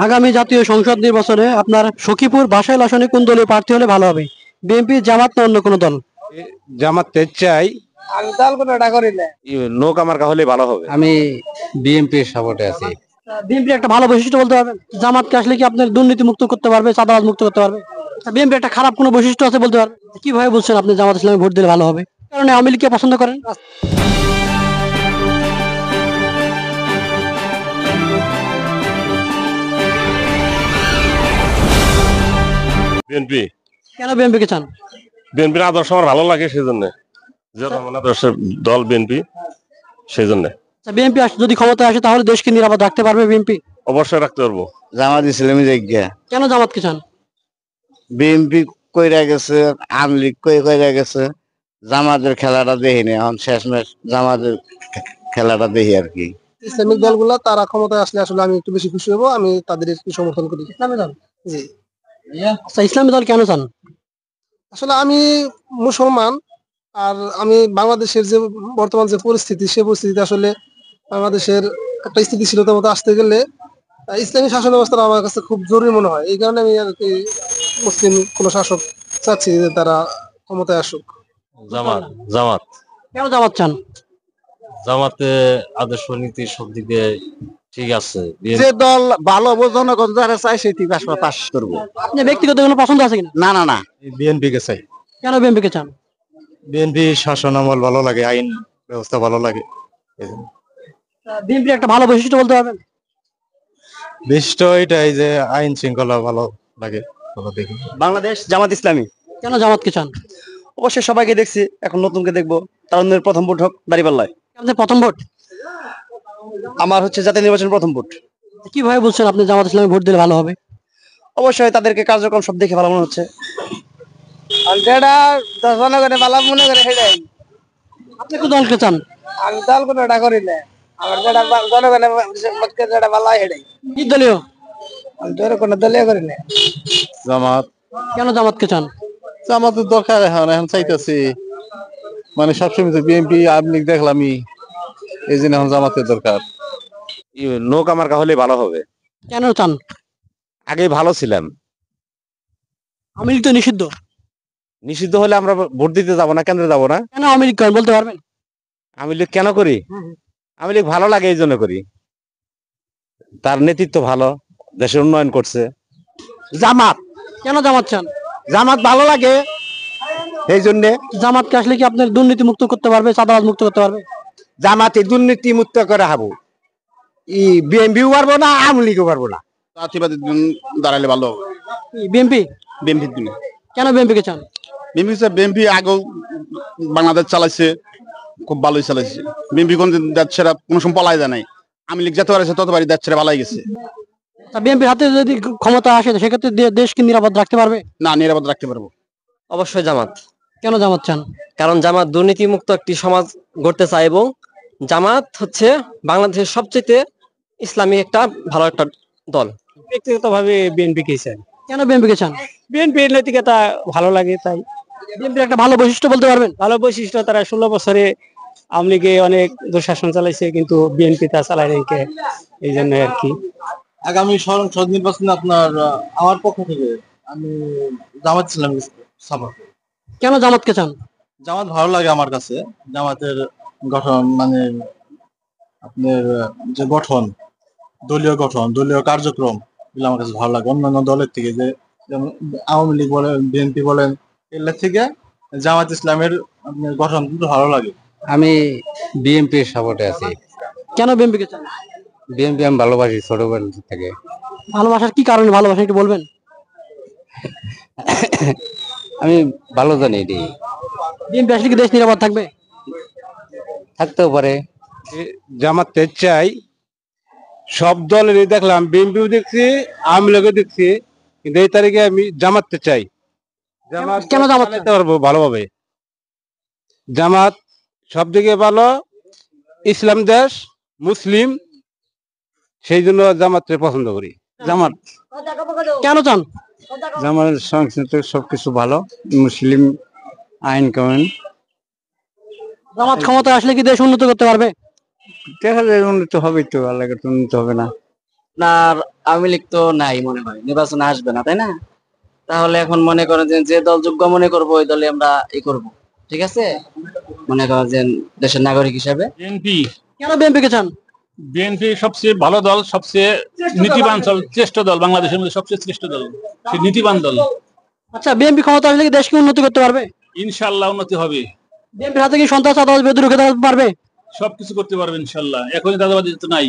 আগামী জাতীয় সংসদ নির্বাচনে আপনার সখীপুর বাসাইল আসনে কোন দলীয় প্রার্থী হলে ভালো হবে? বিএনপি, জামাত না অন্য কোনো দল? জামাতে চাই, আমি দল কোনটা করি না। নৌকা মার্কা হলে ভালো হবে। আমি বিএনপির সাপোর্টে আছি। বিএনপির একটা ভালো বৈশিষ্ট্য বলতে পারবেন? জামাতকে আসলে কি আপনার দুর্নীতি মুক্ত করতে পারবে, চাঁদাবাজ মুক্ত করতে পারবে? বিএনপি একটা খারাপ কোনো বৈশিষ্ট্য আছে বলতে পারবেন? কিভাবে বলছেন আপনি জামাত ইসলামে ভোট দিলে ভালো হবে? কারণ আওয়ামী লীগকে পছন্দ করেন? বিএনপি। কেন বিএনপি কে চান? বিএনপির আদর্শ আমার ভালো লাগে, সেই জন্য আদর্শের দল বিএনপি, সেই জন্য। বিএনপি যদি ক্ষমতায় আসে তাহলে দেশকে নিরাপদ রাখতে পারবে বিএনপি? অবশ্যই রাখতে পারবো। জামাত ইসলামী জায়গা। কেন জামাতকে চান? বিএনপি কইরা গেছে, আওয়ামী লীগ কইরা গেছে, জামাতের খেলাটা দেখিনি, এখন শেষমেশ জামাতের খেলাটা দেখি আর কি। ইসলামিক দলগুলো তারা ক্ষমতায় আসলে আসলে আমি একটু বেশি খুশি হবো, আমি তাদের একটু সমর্থন করি। ইসলামী দল? জি। আচ্ছা, ইসলামী দল কেন চান? আসলে আমি মুসলমান, আর আমি বাংলাদেশের যে বর্তমান যে পরিস্থিতি, সে পরিস্থিতিতে আসলে বাংলাদেশের একটা স্থিতিশীলতার মতো আসতে গেলে ইসলামী শাসন ব্যবস্থাটা আমার কাছে খুব জরুরি মনে হয়। এই কারণে আমি আর কি মুসলিম কোন শাসক চাচ্ছি যে তারা ক্ষমতায় আসুক। জামাত। জামাত। কেন জামাত চান? জামাতে আদর্শ নীতি সব দিকে ঠিক আছে। যে দল ভালো জনগণ যারা চাই সেটি পাস করবো। আপনি ব্যক্তিগত কোনো পছন্দ আছে কিনা? না না না, বিএনপি কে চাই। কেন বিএনপি কে চান? বিএনপি শাসন আমল ভালো লাগে, আইন ব্যবস্থা ভালো লাগে। বিএনপির একটা ভালো বৈশিষ্ট্য বলতে পারবেন? বিশিষ্ট এটাই যে আইন শৃঙ্খলা ভালো লাগে, ভালো দেখি। বাংলাদেশ জামাত ইসলামী। কেন জামাতকে চান? অবশ্যই সবাইকে দেখছি, এখন নতুনকে দেখবো। তার প্রথম ভোট হোক দাঁড়িপাল্লায়। আপনাদের প্রথম ভোট? আমার হচ্ছে জাতীয় নির্বাচন প্রথম ভোট। কিভাবে বলছেন আপনি জামাত ইসলামে ভোট দিলে ভালো হবে? অবশ্যই তাদেরকে কার্যক্রম সব দেখে ভালো মনে হচ্ছে। জনগণে ভালো মনে করে সেটাই। আপনি কোন দলকে চান? আমি দল কোনটা করি না, আমার যেটা জনগণে যেটা ভালো হয় সেটাই। কি দলীয়? আমি তো কোনো দলীয় করি না। জামাত। কেন জামাতকে চান? জামাতের দরকার এখন চাইতেছি, মানে সবসময় তো বিএনপি আওয়ামী লীগ দেখলামই, এই জন্য এখন জামাতের দরকার। নৌকা মার্কা হলে ভালো হবে। কেন চান? আগে ভালো ছিলাম। আওয়ামী লীগ তো নিষিদ্ধ। নিষিদ্ধ হলে আমরা ভোট দিতে যাবো না, কেন্দ্রে যাবো না। কেন আওয়ামী লীগ করেন বলতে পারবেন? আমি লীগ কেন করি? আমি লীগ ভালো লাগে এই জন্য করি, তার নেতৃত্ব ভালো, দেশের উন্নয়ন করছে। জামাত। কেন জামাত চান? জামাত ভালো লাগে এই জন্য। জামাতকে আসলে কি আপনার দুর্নীতি মুক্ত করতে পারবে, চাঁদাবাজ মুক্ত করতে পারবে? জামাতে দুর্নীতি মুক্ত করে হবো। বিএনপিও পারবো না, আওয়ামী লীগও পারবো না। জাতীয়বাদী দাঁড়ালে ভালো হবে। বিএনপি? বিএনপির জন্য। কেন বিএনপি কে চান? বিএনপি আগেও বাংলাদেশ চালাইছে, খুব ভালোই চালাইছে। বিএনপি কোন দেশ ছেড়া কোনো সময় পলাই যায় নাই। আওয়ামী লীগ যতবার আছে ততবারই দেশ ছেড়ে পালাই গেছে। বিএনপির হাতে যদি ক্ষমতা আসে সেক্ষেত্রে দেশকে নিরাপদ রাখতে পারবে? না, নিরাপদ রাখতে পারবো। অবশ্যই জামাত। কেন জামাত চান? কারণ জামাত দুর্নীতি মুক্ত একটি সমাজ গড়তে চায়, এবং জামাত হচ্ছে বাংলাদেশের সবচেয়ে ইসলামী একটা ভালো একটা দল। ব্যক্তিগতভাবে বিএনপি কে চাই। কেন বিএনপি কে চান? বিএনপির নৈতিকতা ভালো লাগে, তাই। বিএনপির একটা ভালো বৈশিষ্ট্য বলতে পারবেন? ভালো বৈশিষ্ট্য, তারা 16 বছরে আওয়ামী লীগে অনেক দুঃশাসন চালাইছে, কিন্তু বিএনপি তা চালায় রেখে, এই জন্য আর কি। আগামী সংসদ নির্বাচনে আপনার আমার পক্ষ থেকে আমি জামাত ইসলামী সাপোর্ট করি। কেন জামাতকে চান? জামাত ভালো লাগে আমার কাছে। জামাতের গঠন, মানে আপনার যে গঠন, দলীয় কার্যক্রম, এগুলো আমার কাছে ভালো লাগে অন্যান্য দলের থেকে। যে যেমন আওয়ামী লীগ বলেন, বিএনপি বলেন, এগুলোর থেকে জামাত ইসলামের আপনার গঠন কিন্তু ভালো লাগে। আমি বিএনপির সাপোর্টে আছি। কেন বিএনপি কে চান? বিএনপি আমি ভালোবাসি ছোটবেলা থেকে। ভালোবাসার কি কারণে ভালোবাসা একটু বলবেন? আমি ভালো জানি এটি। বিএনপি আসলে কি দেশ নিরাপদ থাকবে? থাকতেও পারে। জামাতে চাই, সব দলেরই দেখলাম, বিএনপিও দেখছি, আওয়ামী লীগও দেখছি, কিন্তু এই তারিখে আমি জামাতে চাই। জামাত কেন জামাত চান? চালাতে পারবো ভালোভাবে। জামাত সব দিকে ভালো, ইসলাম দেশ, মুসলিম, সেই জন্য জামাতকে পছন্দ করি। জামাত। কেন চান? জামাতের সংস্কৃতি সবকিছু ভালো, মুসলিম আইন কানুন। জামাত ক্ষমতায় আসলে কি দেশ উন্নত করতে পারবে? দেখা যায় উন্নত হবে, তো আল্লাহ উন্নত হবে না। আপনার আওয়ামী লীগ তো নাই মনে হয়, নির্বাচনে আসবে না, তাই না? তাহলে এখন মনে করেন যে দল যোগ্য মনে করবো ওই দলে আমরা করব, ঠিক আছে? মনে করেন যে দেশের নাগরিক হিসাবে বিএনপি। কেন বিএনপি কে চান? বিএনপি সবচেয়ে ভালো দল, সবচেয়ে নীতিবান দল, শ্রেষ্ঠ দল, বাংলাদেশের মধ্যে সবচেয়ে শ্রেষ্ঠ দল, সে নীতিবান দল। আচ্ছা, বিএনপি ক্ষমতা আসলে কি দেশকে উন্নতি করতে পারবে? ইনশাল্লাহ উন্নতি হবে, বিএনপির হাতে কি সন্ত্রাস চাঁদাবাজ বিরুদ্ধে রুখে দাঁড়াতে পারবে? সবকিছু করতে পারবে ইনশাল্লাহ। এখনই দাদাবাদি তো নাই।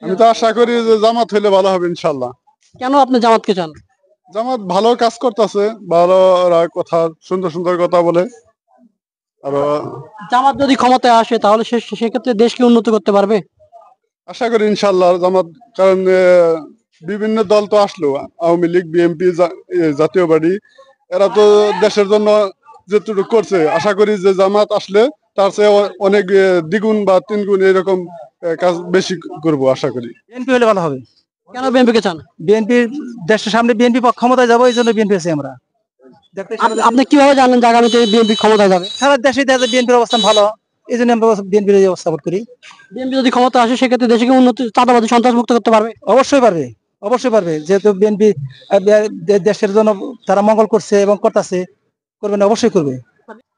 আমি তো আশা করি যে জামাত হইলে ভালো হবে ইনশাল্লাহ। কেন আপনি জামাতকে চান? জামাত ভালো কাজ করতেছে, ভালো ওরা কথা, সুন্দর সুন্দর কথা বলে। আরো জামাত যদি ক্ষমতায় আসে তাহলে সেক্ষেত্রে দেশকে উন্নতি করতে পারবে? আশা করি ইনশাল্লাহ জামাত, কারণ বিভিন্ন দল তো আসলো, আওয়ামী লীগ, বিএনপি, জাতীয় পার্টি, এরা তো দেশের জন্য যেটুকু করছে। আশা করি যে জামাত আসলে তার চেয়ে অনেক দ্বিগুণ বা তিনগুণ এরকম কাজ বেশি করব আশা করি। বিএনপি হলে ভালো হবে। কেন বিএনপি কে চান? বিএনপির দেশের সামনে বিএনপি ক্ষমতায় যাবো, এই জন্য বিএনপি আছি আমরা। আপনি কিভাবে জানেন যে আগামীতে বিএনপি ক্ষমতায় যাবে? সারা দেশে বিএনপির অবস্থান ভালো, এই জন্য আমরা বিএনপির সাপোর্ট করি। বিএনপি যদি ক্ষমতা আসে সেক্ষেত্রে দেশকে উন্নতি, চাঁদাবাজি, সন্ত্রাস মুক্ত করতে পারবে? অবশ্যই পারবে, অবশ্যই পারবে, যেহেতু বিএনপি দেশের জন্য তারা মঙ্গল করছে এবং করতেছে, করবে না, অবশ্যই করবে।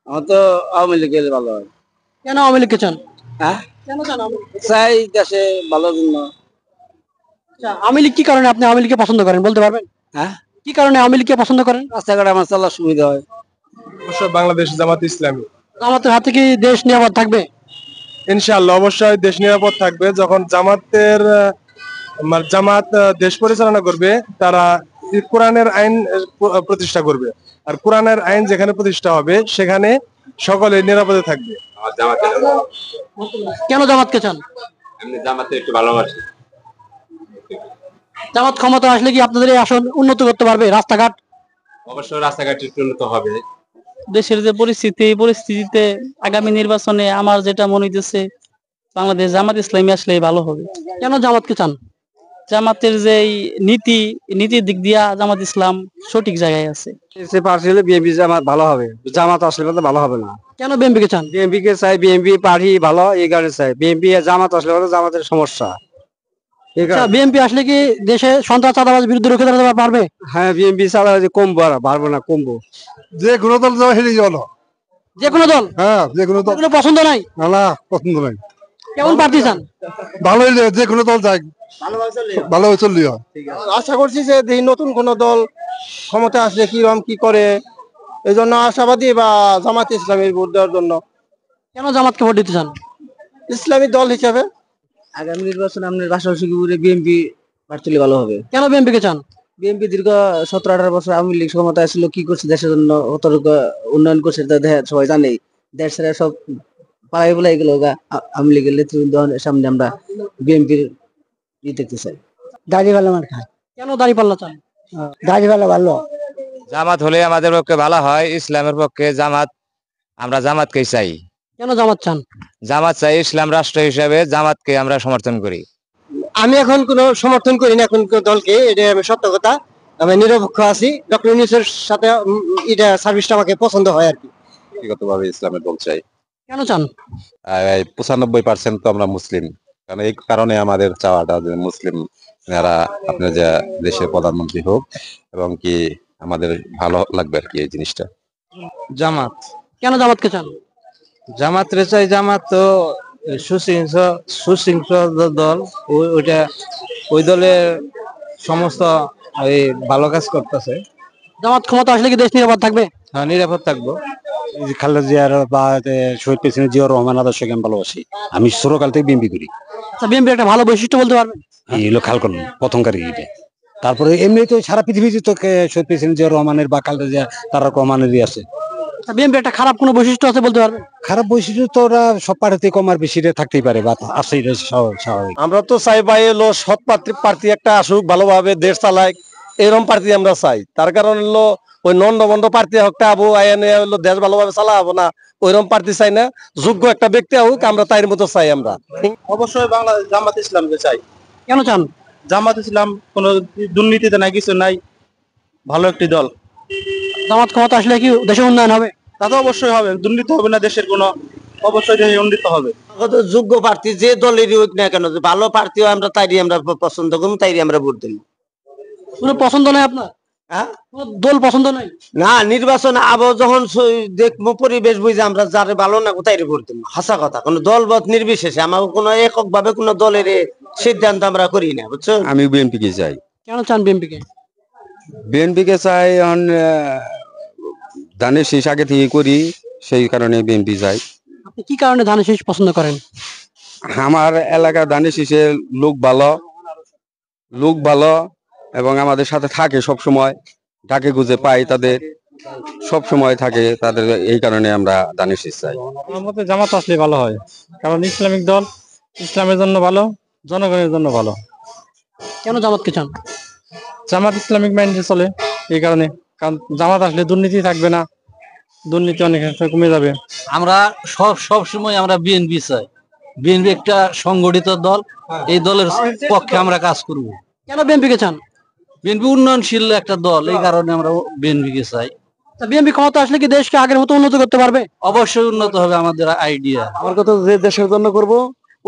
আমার তো আওয়ামী লীগ গেলে ভালো হয়। কেন আওয়ামী লীগকে চান? হ্যাঁ, কেন চান আওয়ামী লীগ? চাই দেশে ভালোর জন্য। আচ্ছা, আওয়ামী লীগ কি কারণে আপনি আওয়ামী লীগকে পছন্দ করেন বলতে পারবেন? হ্যাঁ, কি কারণে আওয়ামী লীগকে পছন্দ করেন? রাস্তাঘাটে আমার চলার সুবিধা হয়। অবশ্যই বাংলাদেশ জামাত ইসলামী। জামাতের হাতে কি দেশ নিরাপদ থাকবে? ইনশাআল্লাহ অবশ্যই দেশ নিরাপদ থাকবে। যখন জামাত দেশ পরিচালনা করবে, তারা কোরআনের আইন প্রতিষ্ঠা করবে, আর কোরআনের আইন যেখানে প্রতিষ্ঠা হবে সেখানে সকলে নিরাপদে থাকবে। কেন জামাতকে চান? জামাতে একটু ভালোবাসি। জামাত ক্ষমতা আসলে কি আপনাদের এই আসন উন্নত করতে পারবে? রাস্তাঘাট? অবশ্যই রাস্তাঘাট একটু উন্নত হবে। দেশের যে পরিস্থিতি, এই পরিস্থিতিতে আগামী নির্বাচনে আমার যেটা মনে হইতেছে বাংলাদেশ জামাত ইসলামী আসলেই ভালো হবে। কেন জামাতকে চান? জামাতের যে নীতির দিক দিয়া জামাত ইসলাম সঠিক জায়গায় আছে। বিএনপি জামাত ভালো হবে, জামাত আসলে তো ভালো হবে না। কেন বিএনপি কে চান? বিএনপি কে চাই, বিএনপি পার্টি ভালো, এই কারণে চাই। বিএনপি জামাত আসলে জামাতের সমস্যা। আচ্ছা, বিএনপি আসলে কি দেশে সন্ত্রাস চাঁদাবাজ বিরুদ্ধে রুখে দাঁড়াতে পারবে? হ্যাঁ, বিএনপি চালা কমবো, আর বাড়বো না, কমবো। যে কোনো দল হেরে গেলো। যে কোনো দল? হ্যাঁ, যে কোনো দল। কোনো পছন্দ নাই? না, পছন্দ নাই। কেমন প্রার্থী চান? ভালো হইলে যে কোনো দল যাক, ভালোভাবে চললি হয়। আশা করছি যে নতুন কোন দল ক্ষমতা আসলে কিরকম কি করে, এই জন্য আশাবাদী, বা জামাত ইসলামীর ভোট দেওয়ার জন্য। কেন জামাতকে ভোট দিতে চান? ইসলামী দল হিসাবে। আগামী নির্বাচনে আপনার পাশাপাশি বিএনপি প্রার্থী ভালো হবে। কেন বিএনপি কে চান? বিএনপি দীর্ঘ 17-18 বছর আওয়ামী লীগ ক্ষমতায় ছিল, কি করছে দেশের জন্য, কতটুকু উন্নয়ন করছে তা সবাই জানেই। দেশ ছেড়ে সব পালাই বলে এগুলো আওয়ামী লীগের নেতৃত্বের সামনে আমরা বিএনপির দেখতে চাই। দাড়িপাল্লা মার্কা। কেন দাড়িপাল্লা চান? দাড়িপাল্লা ভালো। জামাত হলে আমাদের পক্ষে ভালো হয়, ইসলামের পক্ষে জামাত, আমরা জামাতকেই চাই। কেন জামাত চান? জামাত চাই, ইসলাম রাষ্ট্র হিসাবে জামাতকে আমরা সমর্থন করি। আমি এখন কোনো সমর্থন করি না এখন কোন দলকে, এটা আমি সত্য কথা। আমি নিরপেক্ষ আছি। ডক্টর ইউনূসের সাথে এটা সার্ভিসটা আমাকে পছন্দ হয় আর কি। ব্যক্তিগতভাবে ইসলামের দল চাই। কেন চান? 95% তো আমরা মুসলিম, কারণ এই কারণে আমাদের চাওয়াটা যে মুসলিম যারা আপনার যে দেশের প্রধানমন্ত্রী হোক, এবং কি আমাদের ভালো লাগবে আর কি এই জিনিসটা। জামাত। কেন জামাতকে চান? জামাত রে চাই, জামাত তো সুশৃঙ্খল দল, ওই দলের সমস্ত ভালো কাজ করতেছে। জামাত ক্ষমতা আসলে কি দেশ নিরাপদ থাকবে? হ্যাঁ, নিরাপদ থাকবো। খালেদা জিয়ার বা শহীদ প্রেসিডেন্ট জিয়াউর রহমান আদর্শকে আমি ভালোবাসি। আমি ছোটকাল থেকে বিএনপি করি। আচ্ছা, বিএনপির একটা ভালো বৈশিষ্ট্য বলতে পারবেন? এই হলো খাল করুন প্রথমকারী এটা। তারপরে এমনি তো সারা পৃথিবীতে তো শহীদ প্রেসিডেন্ট জিয়াউর রহমানের বা খালেদা জিয়া তারেক রহমানেরই আছে। বিএনপির একটা খারাপ কোনো বৈশিষ্ট্য আছে বলতে পারবেন? খারাপ বৈশিষ্ট্য তো ওরা সব পার্টিতে কম আর বেশি থাকতেই পারে, বা আছে, এটা স্বাভাবিক। আমরা তো চাই ভাই হলো সৎ প্রার্থী একটা আসুক, ভালোভাবে দেশ চালায়, এরকম প্রার্থী আমরা চাই। তার কারণ হলো ওই নন্দ প্রার্থী একটা আবু আইনে হলো দেশ ভালোভাবে চালাবো না, ওইরকম প্রার্থী চাই না। যোগ্য একটা ব্যক্তি হোক, আমরা তাই মতো চাই। আমরা অবশ্যই বাংলাদেশ জামাত ইসলামকে চাই। কেন চান? জামাত ইসলাম কোনো দুর্নীতিতে নাই, কিছু নাই, ভালো একটি দল। জামাত ক্ষমতা আসলে কি দেশের উন্নয়ন হবে? তা তো অবশ্যই হবে, দুর্নীতি হবে না, দেশের কোনো অবশ্যই উন্নীত হবে। কত যোগ্য প্রার্থী যে দলেরই হোক না কেন, যে ভালো প্রার্থীও আমরা তাইরই আমরা পছন্দ করবো, তাইরই আমরা ভোট দেবো। কোনো পছন্দ নাই আপনার? হ্যাঁ, কোনো দল পছন্দ নাই? না, নির্বাচন আবার যখন দেখবো পরিবেশ বুঝে আমরা যারে ভালো না তাইরে ভোট দেবো। হাসা কথা, কোনো দল মত নির্বিশেষে, আমার কোনো একক ভাবে কোনো দলের সিদ্ধান্ত আমরা করি না, বুঝছো। আমি বিএনপি কে চাই। কেন চান বিএনপি কে? বিএনপি কে চাই, এখন ধানের শীষ আগে থেকে করি, সেই কারণে বিএনপি চাই। আপনি কি কারণে ধানের শীষ পছন্দ করেন? আমার এলাকা ধানের শীষের লোক ভালো এবং আমাদের সাথে থাকে সব সময়, ডাকে গুজে পাই তাদের, সব সময় থাকে তাদের, এই কারণে আমরা ধানের শীষ চাই। আমার মতে জামাত আসলে ভালো হয়, কারণ ইসলামিক দল, ইসলামের জন্য ভালো, জনগণের জন্য ভালো। কেন জামাতকে চান? জামাত ইসলামিক মাইন্ডে চলে, এই কারণে। কারণ জামাত আসলে দুর্নীতি থাকবে না, দুর্নীতি অনেক কমে যাবে। আমরা সব সময় আমরা বিএনপি চাই। বিএনপি একটা সংগঠিত দল, এই দলের পক্ষে আমরা কাজ করব। কেন বিএনপি কে চান? বিএনপি উন্নয়নশীল একটা দল, এই কারণে আমরা বিএনপি কে চাই। বিএনপি ক্ষমতা আসলে কি দেশকে আগের মতো উন্নত করতে পারবে? অবশ্যই উন্নত হবে আমাদের আইডিয়া। আমার কথা, যে দেশের জন্য করব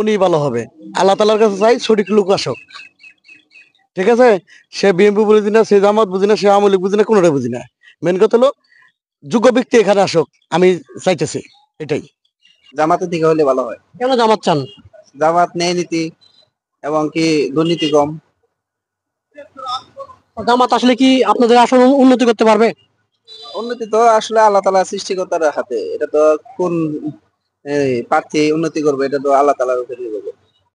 উনি ভালো হবে। আল্লাহ তাআলার কাছে চাই সঠিক লোক আসুক, ঠিক আছে। সে বিএনপি বুঝি না, সে জামাত বুঝি না, সে আওয়ামী লীগ বুঝি না, কোনোটাই বুঝি না। মেন কথা হলো যোগ্য ব্যক্তি এখানে আসুক, আমি চাইতেছি এটাই। জামাতের দিকে হলে ভালো হয়। কেন জামাত চান? জামাত ন্যায় নীতি এবং কি দুর্নীতি কম। জামাত আসলে কি আপনাদের আসলে উন্নতি করতে পারবে? উন্নতি তো আসলে আল্লাহ তাআলা সৃষ্টিকর্তার হাতে, এটা তো কোন প্রার্থী উন্নতি করবে, এটা তো আল্লাহ তাআলার উপরে নির্ভর করবে।